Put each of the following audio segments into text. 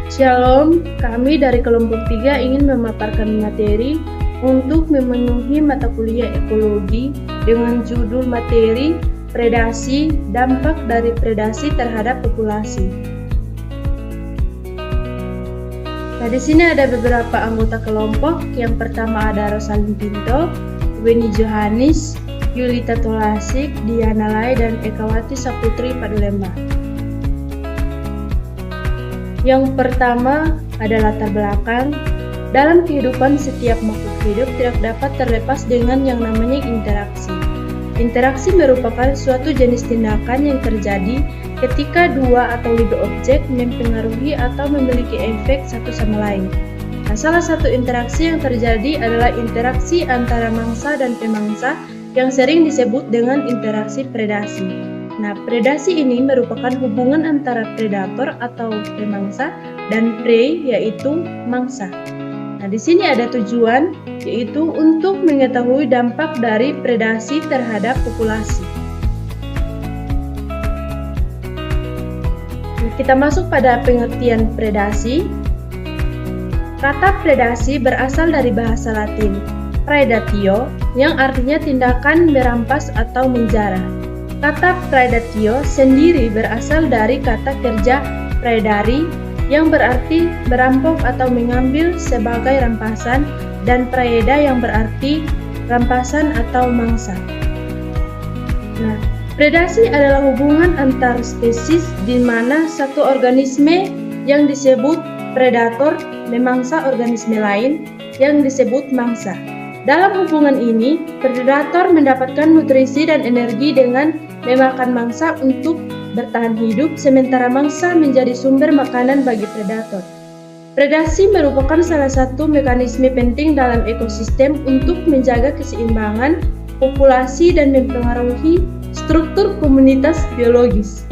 Shalom, kami dari kelompok 3 ingin memaparkan materi untuk memenuhi mata kuliah ekologi dengan judul materi predasi, dampak dari predasi terhadap populasi. Nah, di sini ada beberapa anggota kelompok. Yang pertama ada Rosalyn Pinto, Weni Johanis, Yulita Tolasik, Diana Lai, dan Ekawati Saputri Padulemba. Yang pertama ada latar belakang. Dalam kehidupan setiap makhluk hidup tidak dapat terlepas dengan yang namanya interaksi. Interaksi merupakan suatu jenis tindakan yang terjadi ketika dua atau lebih objek mempengaruhi atau memiliki efek satu sama lain. Nah, salah satu interaksi yang terjadi adalah interaksi antara mangsa dan pemangsa yang sering disebut dengan interaksi predasi. Nah, predasi ini merupakan hubungan antara predator atau pemangsa dan prey, yaitu mangsa. Nah, di sini ada tujuan, yaitu untuk mengetahui dampak dari predasi terhadap populasi. Nah, kita masuk pada pengertian predasi. Kata predasi berasal dari bahasa Latin praedatio, yang artinya tindakan merampas atau menjarah. Kata predatio sendiri berasal dari kata kerja praedari yang berarti merampok atau mengambil sebagai rampasan, dan praeda yang berarti rampasan atau mangsa. Nah, predasi adalah hubungan antar spesies di mana satu organisme yang disebut predator memangsa organisme lain yang disebut mangsa. Dalam hubungan ini, predator mendapatkan nutrisi dan energi dengan memakan mangsa untuk bertahan hidup, sementara mangsa menjadi sumber makanan bagi predator. Predasi merupakan salah satu mekanisme penting dalam ekosistem untuk menjaga keseimbangan populasi dan mempengaruhi struktur komunitas biologis.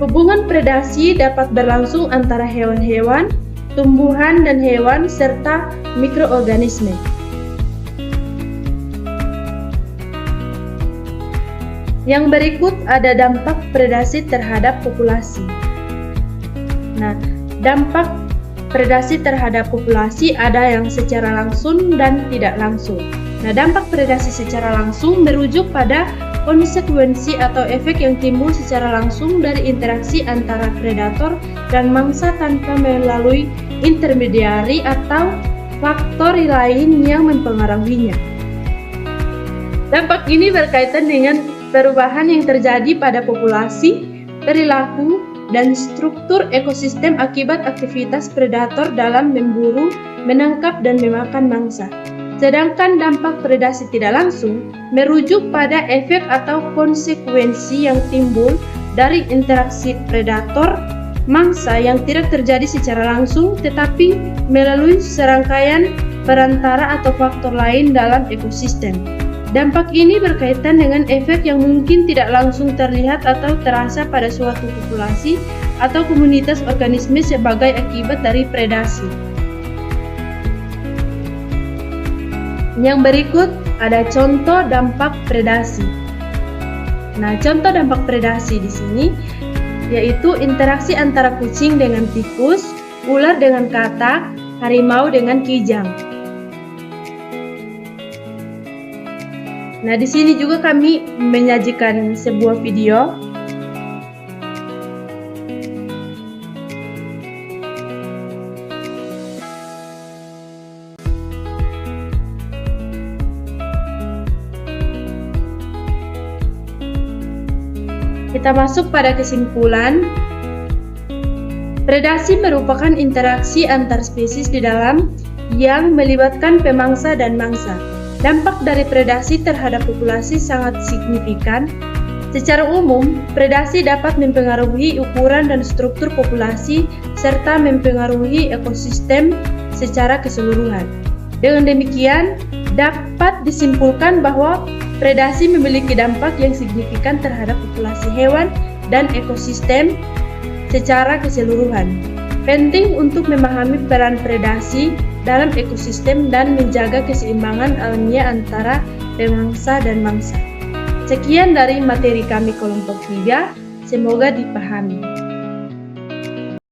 Hubungan predasi dapat berlangsung antara hewan-hewan, tumbuhan dan hewan, serta mikroorganisme. Yang berikut ada dampak predasi terhadap populasi. Nah, dampak predasi terhadap populasi ada yang secara langsung dan tidak langsung. Nah, dampak predasi secara langsung merujuk pada konsekuensi atau efek yang timbul secara langsung dari interaksi antara predator dan mangsa tanpa melalui intermediari atau faktor lain yang mempengaruhinya. Dampak ini berkaitan dengan perubahan yang terjadi pada populasi, perilaku, dan struktur ekosistem akibat aktivitas predator dalam memburu, menangkap, dan memakan mangsa. Sedangkan dampak predasi tidak langsung merujuk pada efek atau konsekuensi yang timbul dari interaksi predator mangsa yang tidak terjadi secara langsung tetapi melalui serangkaian perantara atau faktor lain dalam ekosistem. Dampak ini berkaitan dengan efek yang mungkin tidak langsung terlihat atau terasa pada suatu populasi atau komunitas organisme sebagai akibat dari predasi. Yang berikut ada contoh dampak predasi. Nah, contoh dampak predasi di sini yaitu interaksi antara kucing dengan tikus, ular dengan katak, harimau dengan kijang. Nah, di sini juga kami menyajikan sebuah video. Kita masuk pada kesimpulan. Predasi merupakan interaksi antar spesies di dalam yang melibatkan pemangsa dan mangsa. Dampak dari predasi terhadap populasi sangat signifikan. Secara umum, predasi dapat mempengaruhi ukuran dan struktur populasi serta mempengaruhi ekosistem secara keseluruhan. Dengan demikian, dapat disimpulkan bahwa predasi memiliki dampak yang signifikan terhadap populasi hewan dan ekosistem secara keseluruhan. Penting untuk memahami peran predasi dalam ekosistem dan menjaga keseimbangan alamiah antara pemangsa dan mangsa. Sekian dari materi kami kelompok 3, semoga dipahami.